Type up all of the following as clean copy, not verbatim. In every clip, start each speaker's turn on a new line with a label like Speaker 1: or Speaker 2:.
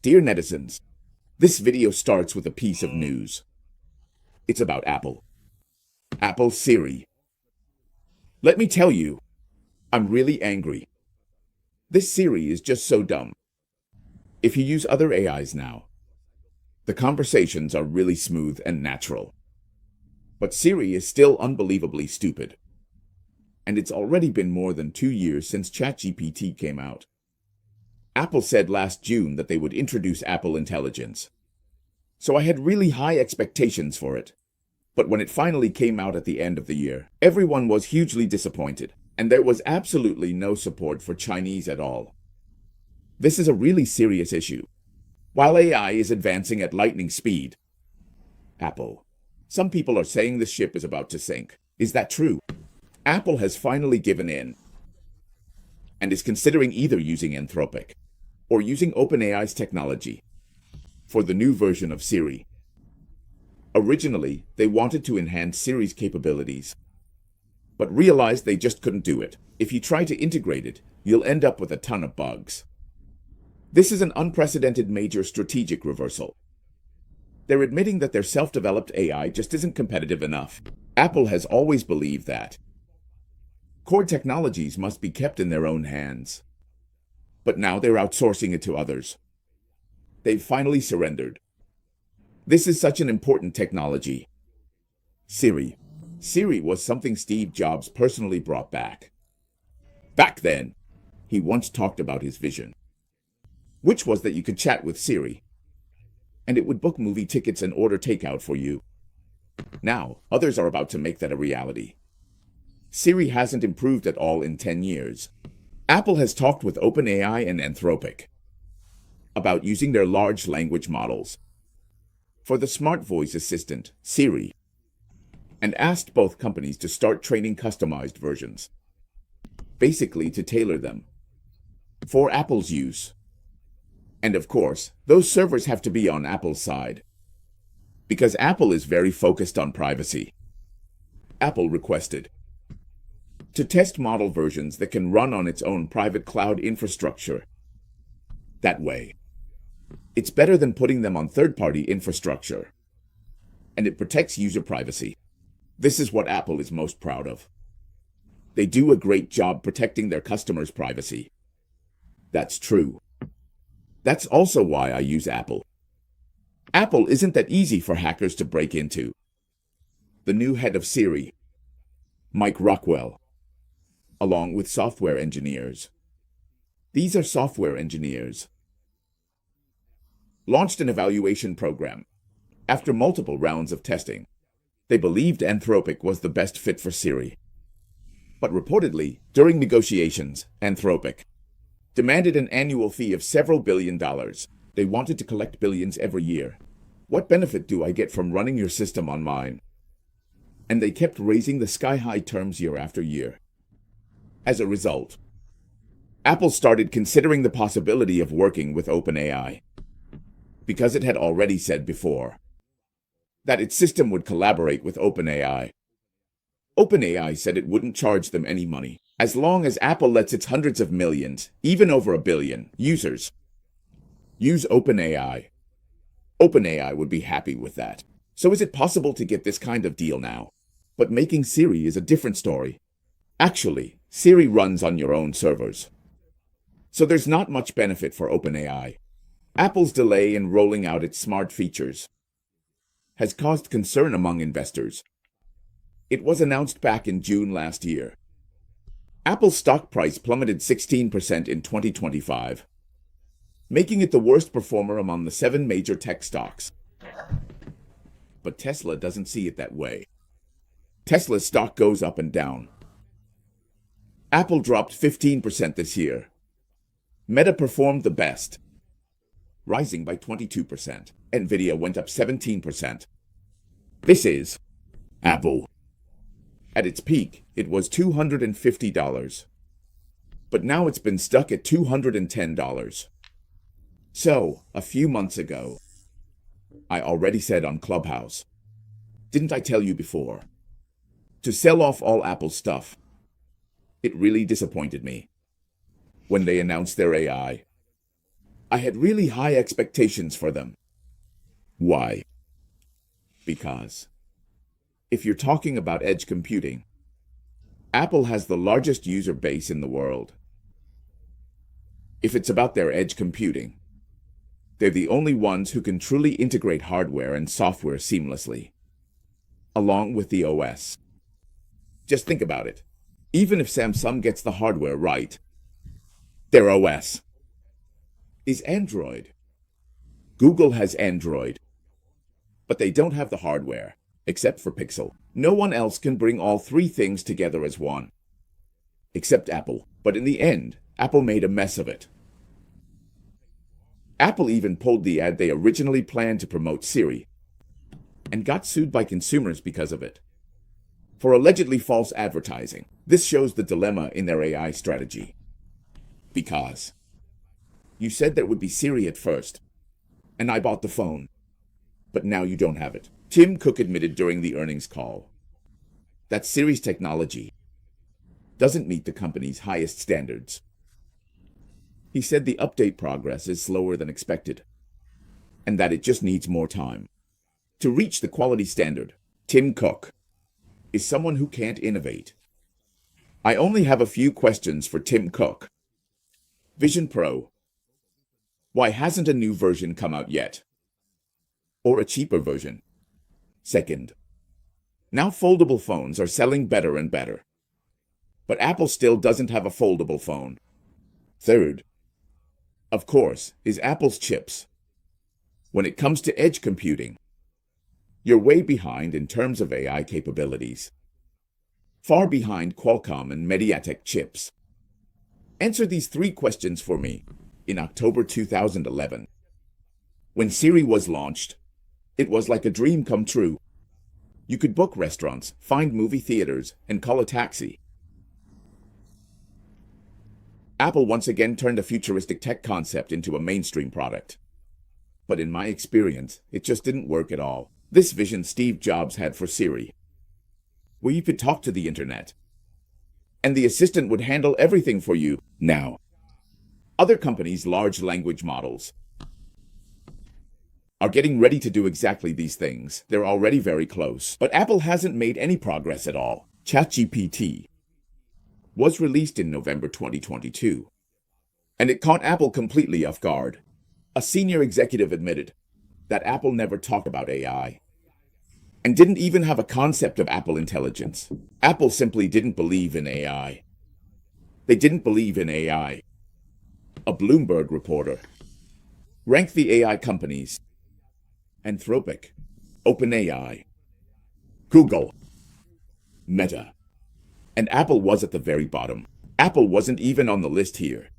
Speaker 1: Dear netizens, this video starts with a piece of news. It's about Apple. Apple Siri. Let me tell you, I'm really angry. This Siri is just so dumb. If you use other AIs now, the conversations are really smooth and natural. But Siri is still unbelievably stupid. And it's already been more than 2 years since ChatGPT came out. Apple said last June that they would introduce Apple Intelligence. So I had really high expectations for it. But when it finally came out at the end of the year, everyone was hugely disappointed, and there was absolutely no support for Chinese at all. This is a really serious issue. While AI is advancing at lightning speed, some people are saying the ship is about to sink. Is that true? Apple has finally given in and is considering either using Anthropic or using OpenAI's technology for the new version of Siri. Originally, they wanted to enhance Siri's capabilities, but realized they just couldn't do it. If you try to integrate it, you'll end up with a ton of bugs. This is an unprecedented major strategic reversal. They're admitting that their self-developed AI just isn't competitive enough. Apple has always believed that core technologies must be kept in their own hands. But now they're outsourcing it to others. They've finally surrendered. This is such an important technology. Siri. Siri was something Steve Jobs personally brought back. Back then, he once talked about his vision, which was that you could chat with Siri, and it would book movie tickets and order takeout for you. Now, others are about to make that a reality. Siri hasn't improved at all in 10 years. Apple has talked with OpenAI and Anthropic about using their large language models for the smart voice assistant, Siri, and asked both companies to start training customized versions, basically to tailor them for Apple's use. And of course, those servers have to be on Apple's side, because Apple is very focused on privacy. Apple requested to test model versions that can run on its own private cloud infrastructure. That way, it's better than putting them on third-party infrastructure, and it protects user privacy. This is what Apple is most proud of. They do a great job protecting their customers' privacy. That's true. That's also why I use Apple. Apple isn't that easy for hackers to break into. The new head of Siri, Mike Rockwell, along with software engineers. These are software engineers. Launched an evaluation program. After multiple rounds of testing, they believed Anthropic was the best fit for Siri. But reportedly, during negotiations, Anthropic demanded an annual fee of several $billion. They wanted to collect billions every year. What benefit do I get from running your system on mine? And they kept raising the sky-high terms year after year. As a result, Apple started considering the possibility of working with OpenAI, because it had already said before that its system would collaborate with OpenAI. OpenAI said it wouldn't charge them any money, as long as Apple lets its hundreds of millions, even over 1 billion, users use OpenAI. OpenAI would be happy with that. So is it possible to get this kind of deal now? But making Siri is a different story. Actually, Siri runs on your own servers. So there's not much benefit for OpenAI. Apple's delay in rolling out its smart features has caused concern among investors. It was announced back in June last year. Apple's stock price plummeted 16% in 2025, making it the worst performer among the 7 major tech stocks. But Tesla doesn't see it that way. Tesla's stock goes up and down. Apple dropped 15% this year. Meta performed the best, rising by 22%. Nvidia went up 17%. This is Apple. At its peak, it was $250. But now it's been stuck at $210. So, a few months ago, I already said on Clubhouse, didn't I tell you before, to sell off all Apple stuff? It really disappointed me when they announced their AI. I had really high expectations for them. Why? Because if you're talking about edge computing, Apple has the largest user base in the world. If it's about their edge computing, they're the only ones who can truly integrate hardware and software seamlessly, along with the OS. Just think about it. Even if Samsung gets the hardware right, their OS is Android. Google has Android, but they don't have the hardware, except for Pixel. No one else can bring all three things together as one, except Apple. But in the end, Apple made a mess of it. Apple even pulled the ad they originally planned to promote Siri, and got sued by consumers because of it, for allegedly false advertising. This shows the dilemma in their AI strategy. Because you said there would be Siri at first, and I bought the phone, but now you don't have it. Tim Cook admitted during the earnings call that Siri's technology doesn't meet the company's highest standards. He said the update progress is slower than expected, and that it just needs more time to reach the quality standard. Tim Cook is someone who can't innovate. I only have a few questions for Tim Cook. Vision Pro. Why hasn't a new version come out yet? Or a cheaper version? Second, now foldable phones are selling better and better, but Apple still doesn't have a foldable phone. Third, of course, is Apple's chips. When it comes to edge computing, you're way behind in terms of AI capabilities. Far behind Qualcomm and MediaTek chips. Answer these three questions for me. In October 2011, when Siri was launched, it was like a dream come true. You could book restaurants, find movie theaters, and call a taxi. Apple once again turned a futuristic tech concept into a mainstream product. But in my experience, it just didn't work at all. This vision Steve Jobs had for Siri, where you could talk to the internet, and the assistant would handle everything for you. Now, other companies' large language models are getting ready to do exactly these things. They're already very close, but Apple hasn't made any progress at all. ChatGPT was released in November 2022, and it caught Apple completely off guard. A senior executive admitted that Apple never talked about AI and didn't even have a concept of Apple Intelligence. Apple simply didn't believe in AI. They didn't believe in AI. A Bloomberg reporter ranked the AI companies: Anthropic, OpenAI, Google, Meta, and Apple was at the very bottom. Apple wasn't even on the list here.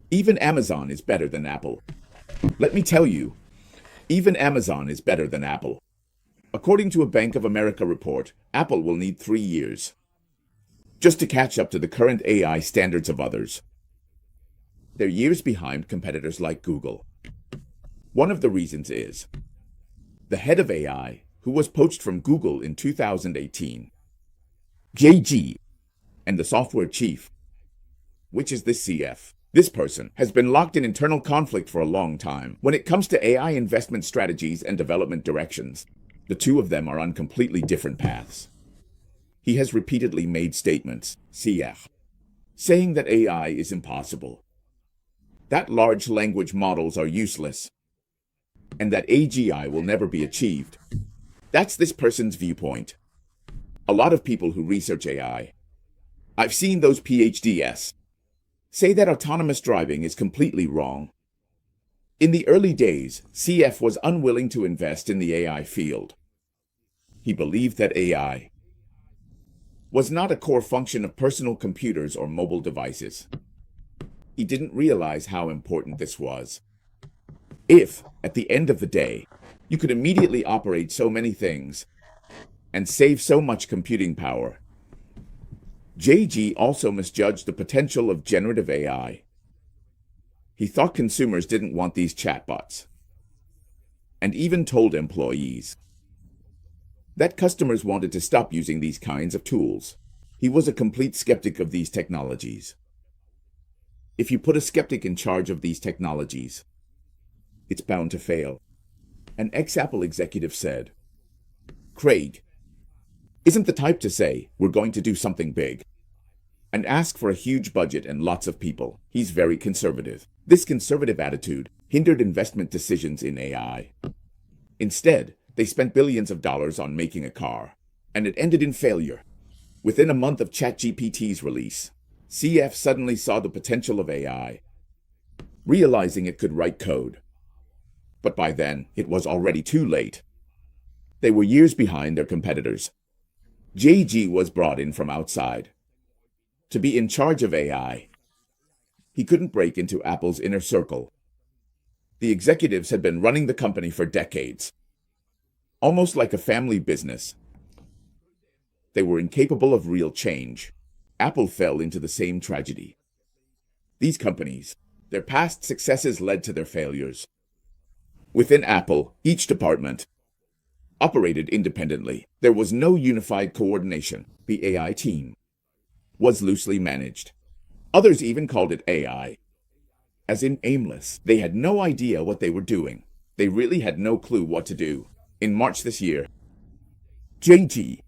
Speaker 1: Even Amazon is better than Apple. Let me tell you, even Amazon is better than Apple. According to a Bank of America report, Apple will need 3 years just to catch up to the current AI standards of others. They're years behind competitors like Google. One of the reasons is the head of AI, who was poached from Google in 2018, JG, and the software chief, which is the CF. This person has been locked in internal conflict for a long time. When it comes to AI investment strategies and development directions, the two of them are on completely different paths. He has repeatedly made statements, CF, saying that AI is impossible, that large language models are useless, and that AGI will never be achieved. That's this person's viewpoint. A lot of people who research AI, I've seen those PhDs, say that autonomous driving is completely wrong. In the early days, CF was unwilling to invest in the AI field. He believed that AI was not a core function of personal computers or mobile devices. He didn't realize how important this was. If, at the end of the day, you could immediately operate so many things and save so much computing power. JG also misjudged the potential of generative AI. He thought consumers didn't want these chatbots, and even told employees that customers wanted to stop using these kinds of tools. He was a complete skeptic of these technologies. If you put a skeptic in charge of these technologies, it's bound to fail. An ex-Apple executive said, Craig isn't the type to say, we're going to do something big, and ask for a huge budget and lots of people. He's very conservative. This conservative attitude hindered investment decisions in AI. Instead, they spent billions of dollars on making a car, and it ended in failure. Within a month of ChatGPT's release, CF suddenly saw the potential of AI, realizing it could write code. But by then, it was already too late. They were years behind their competitors. JG was brought in from outside to be in charge of AI. He couldn't break into Apple's inner circle. The executives had been running the company for decades, almost like a family business. They were incapable of real change. Apple fell into the same tragedy. These companies, their past successes led to their failures. Within Apple, each department operated independently. There was no unified coordination. The AI team was loosely managed. Others even called it AI, as in aimless. They had no idea what they were doing. They really had no clue what to do. In March this year, JG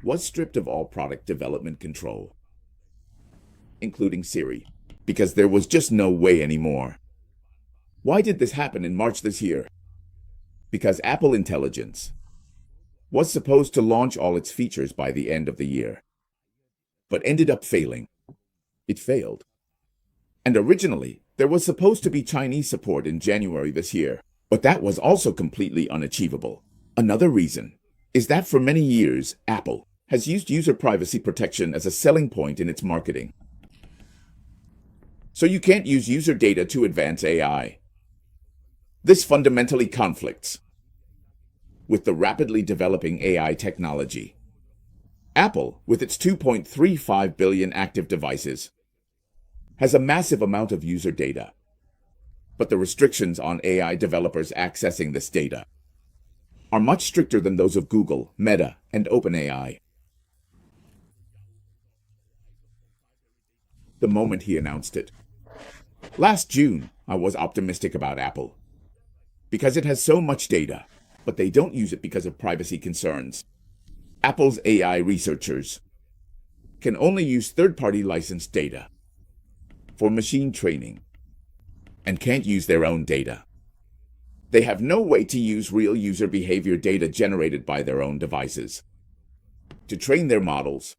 Speaker 1: was stripped of all product development control, including Siri, because there was just no way anymore. Why did this happen in March this year? Because Apple Intelligence was supposed to launch all its features by the end of the year, but ended up failing. It failed. And originally, there was supposed to be Chinese support in January this year, but that was also completely unachievable. Another reason is that for many years, Apple has used user privacy protection as a selling point in its marketing. So you can't use user data to advance AI. This fundamentally conflicts with the rapidly developing AI technology. Apple, with its 2.35 billion active devices, has a massive amount of user data. But the restrictions on AI developers accessing this data are much stricter than those of Google, Meta, and OpenAI. The moment he announced it. Last June, I was optimistic about Apple, because it has so much data, but they don't use it because of privacy concerns. Apple's AI researchers can only use third-party licensed data for machine training and can't use their own data. They have no way to use real user behavior data generated by their own devices to train their models.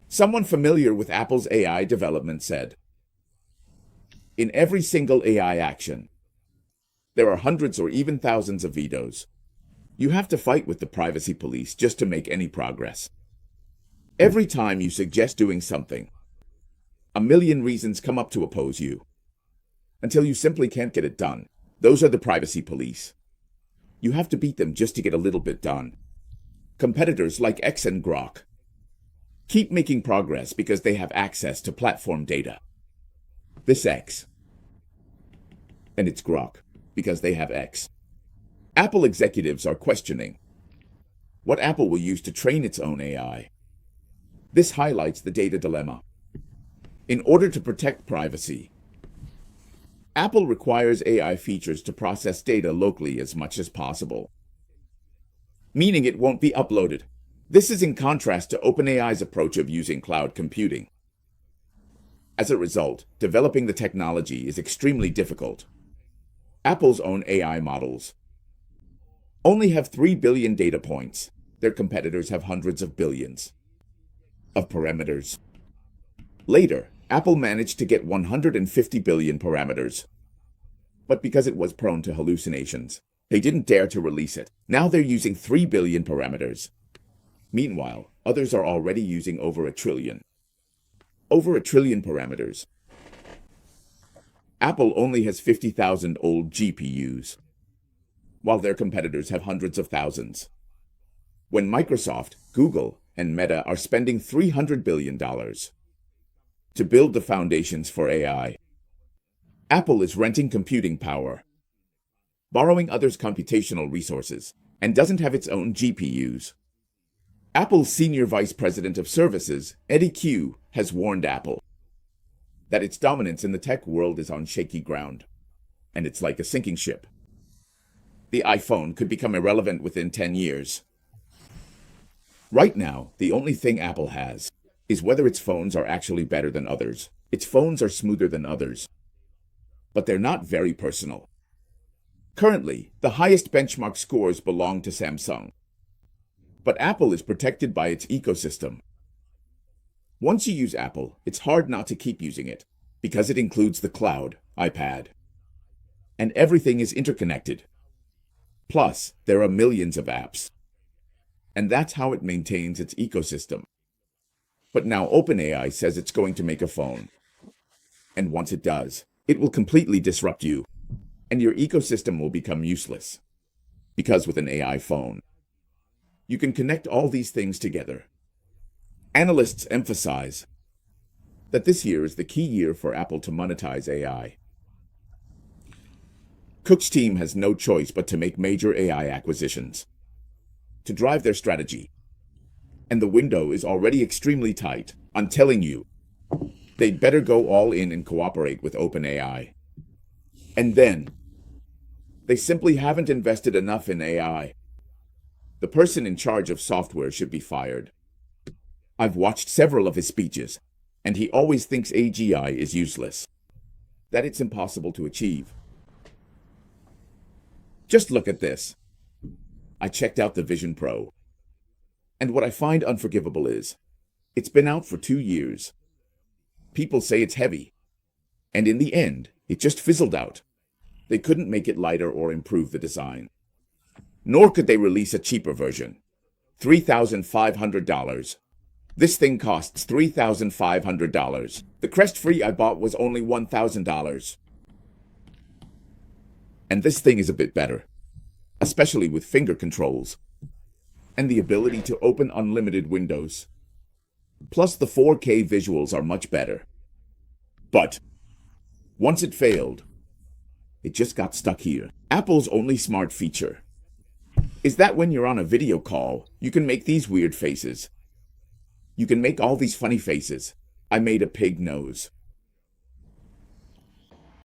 Speaker 1: Someone familiar with Apple's AI development said, in every single AI action, there are hundreds or even thousands of vetoes. You have to fight with the privacy police just to make any progress. Every time you suggest doing something, a million reasons come up to oppose you, until you simply can't get it done. Those are the privacy police. You have to beat them just to get a little bit done. Competitors like X and Grok keep making progress because they have access to platform data. This X, and it's Grok, because they have X. Apple executives are questioning what Apple will use to train its own AI. This highlights the data dilemma. In order to protect privacy, Apple requires AI features to process data locally as much as possible, meaning it won't be uploaded. This is in contrast to OpenAI's approach of using cloud computing. As a result, developing the technology is extremely difficult. Apple's own AI models only have 3 billion data points. Their competitors have hundreds of billions of parameters. Later, Apple managed to get 150 billion parameters. But because it was prone to hallucinations, they didn't dare to release it. Now they're using 3 billion parameters. Meanwhile, others are already using over a trillion. Over a trillion parameters. Apple only has 50,000 old GPUs, while their competitors have hundreds of thousands. When Microsoft, Google, and Meta are spending $300 billion to build the foundations for AI, Apple is renting computing power, borrowing others' computational resources, and doesn't have its own GPUs. Apple's Senior Vice President of Services, Eddie Q, has warned Apple that its dominance in the tech world is on shaky ground, and it's like a sinking ship. The iPhone could become irrelevant within 10 years. Right now, the only thing Apple has is whether its phones are actually better than others. Its phones are smoother than others, but they're not very personal. Currently, the highest benchmark scores belong to Samsung, but Apple is protected by its ecosystem. Once you use Apple, it's hard not to keep using it, because it includes the cloud, iPad, and everything is interconnected. Plus, there are millions of apps, and that's how it maintains its ecosystem. But now OpenAI says it's going to make a phone, and once it does, it will completely disrupt you, and your ecosystem will become useless. Because with an AI phone, you can connect all these things together. Analysts emphasize that this year is the key year for Apple to monetize AI. Cook's team has no choice but to make major AI acquisitions to drive their strategy, and the window is already extremely tight. I'm telling you, they'd better go all in and cooperate with OpenAI. And then, they simply haven't invested enough in AI. The person in charge of software should be fired. I've watched several of his speeches, and he always thinks AGI is useless, that it's impossible to achieve. Just look at this. I checked out the Vision Pro, and what I find unforgivable is, it's been out for 2 years. People say it's heavy, and in the end, it just fizzled out. They couldn't make it lighter or improve the design. Nor could they release a cheaper version. $3,500. This thing costs $3,500. The Crest Free I bought was only $1,000. And this thing is a bit better, especially with finger controls and the ability to open unlimited windows. Plus the 4K visuals are much better. But once it failed, it just got stuck here. Apple's only smart feature is that when you're on a video call, you can make these weird faces. You can make all these funny faces. I made a pig nose.